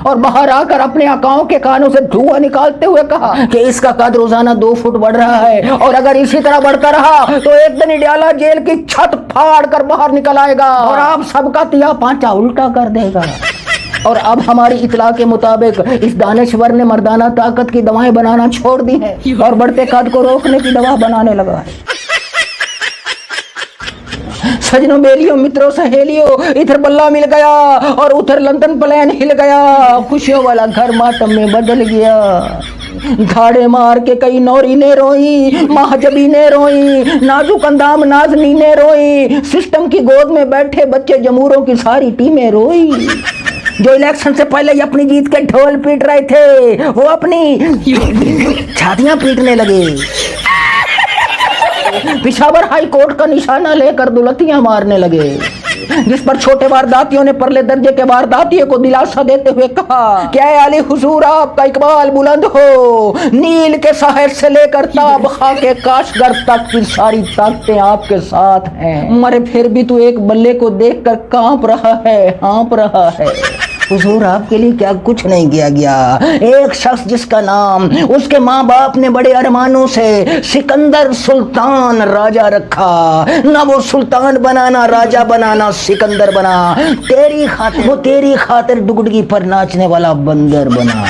اور باہر آ کر اپنے آقاؤں کے کانوں سے دھواں نکالتے ہوئے کہا کہ اس کا قد روزانہ 2 فٹ بڑھ رہا ہے اور اگر اسی طرح بڑھتا رہا تو ایک دن اڈیالہ جیل کی چھت پھاڑ کر باہر نکل آئے گا اور آپ سب کا تیا پانچا الٹا کر دے گا۔ اور اب ہماری اطلاع کے مطابق اس دانشور نے مردانہ طاقت کی دوائیں بنانا چھوڑ دی ہیں اور بڑھتے قد کو روکنے کی دوا بنانے لگا ہے۔ سجنوں بیلیوں متروں سہیلیوں، ادھر بلہ مل گیا اور ادھر لندن پلین ہل گیا، خوشیوں والا گھر ماتم میں بدل گیا۔ دھاڑے مار کے کئی نوری نے روئی، مہجبی نے روئی، نازک اندام نازنی نے روئی، سسٹم کی گود میں بیٹھے بچے جمہوروں کی ساری ٹیمیں روئی۔ جو الیکشن سے پہلے ہی اپنی جیت کے ڈھول پیٹ رہے تھے وہ اپنی چھاتیاں پیٹنے لگے۔ پشاور ہائی کورٹ کا نشانہ لے کر دلتیاں مارنے لگے، جس پر چھوٹے وارداتیوں نے پرلے درجے کے وارداتیوں کو دلاسا دیتے ہوئے کہا کہ اے علی حضور آپ کا اقبال بلند ہو، نیل کے ساحل سے لے کر تاب خاک کاشغر تک کی ساری طاقتیں آپ کے ساتھ ہیں، مگر پھر بھی تو ایک بلے کو دیکھ کر کانپ رہا ہے، ہانپ رہا ہے۔ حضور آپ کے لیے کیا کچھ نہیں کیا گیا؟ ایک شخص جس کا نام اس کے ماں باپ نے بڑے ارمانوں سے سکندر سلطان راجہ رکھا، نہ وہ سلطان بنانا راجہ بنانا سکندر بنا، تیری خاطر وہ تیری خاطر ڈگڈگی پر ناچنے والا بندر بنا۔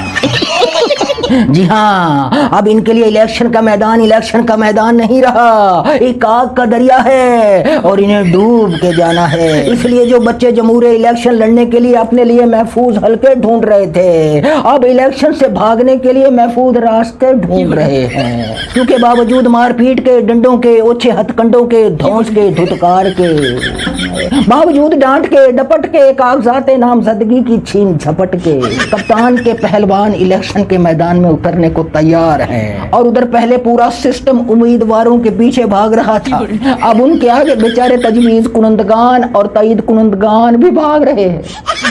جی ہاں، اب ان کے لیے الیکشن کا میدان نہیں رہا، ایک آگ کا دریا ہے اور انہیں ڈوب کے جانا ہے۔ اس لیے جو بچے جمہوری الیکشن لڑنے کے لیے اپنے لیے محفوظ حلقے ڈھونڈ رہے تھے اب الیکشن سے بھاگنے کے لیے محفوظ راستے ڈھونڈ رہے ہیں، کیونکہ باوجود مار پیٹ کے، ڈنڈوں کے، اوچھے ہتھ کنڈوں کے، دھونس کے، دھتکار کے، باوجود ڈانٹ کے، ڈپٹ کے، کاغذات نامزدگی کی چھین جھپٹ کے، کپتان کے پہلوان الیکشن کے میدان میں اترنے کو تیار ہیں، اور ادھر پہلے پورا سسٹم امیدواروں کے پیچھے بھاگ رہا تھا، اب ان کے آگے بیچارے تجویز کنندگان اور تائید کنندگان بھی بھاگ رہے ہیں۔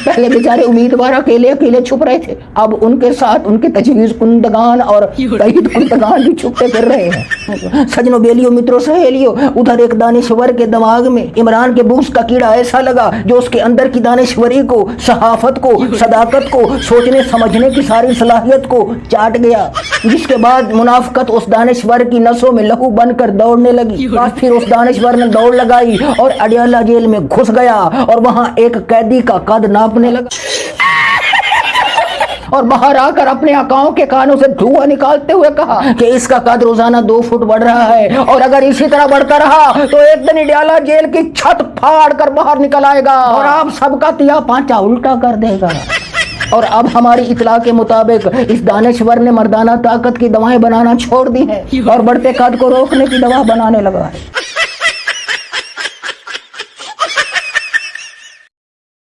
پہلے بیچارے امیدوار اکیلے چھپ رہے تھے، اب ان کے ساتھ ان کے تجویز کنندگان اور تائید کنندگان بھی چھپتے پھر رہے ہیں۔ سجنوں بیلیوں متروں سہیلیوں، ادھر ایک دانشور کے دماغ میں عمران کے بوس کا کیڑا ایسا لگا جو اس کے اندر کی دانشوری کو، صحافت کو، صداقت کو، سوچنے سمجھنے کی ساری صلاحیت کو چاٹ گیا، جس کے بعد منافقت اس دانشور کی نسوں میں لہو بن کر دوڑنے لگی۔ پھر اس دانشور نے دوڑ لگائی اور اڈیالہ جیل میں گھس گیا اور وہاں ایک قیدی کا قد ناپنے لگا اور باہر آ کر اپنے آقاؤں کے کانوں سے دھواں نکالتے ہوئے کہا کہ اس کا قد روزانہ 2 فٹ بڑھ رہا ہے اور اگر اسی طرح بڑھتا رہا تو ایک دن اڈیالہ جیل کی چھت پھاڑ کر باہر نکل آئے گا اور آپ سب کا تیا پانچا الٹا کر دے گا۔ اور اب ہماری اطلاع کے مطابق اس دانشور نے مردانہ طاقت کی دوائیں بنانا چھوڑ دی ہیں اور بڑھتے قد کو روکنے کی دوا بنانے لگا ہے۔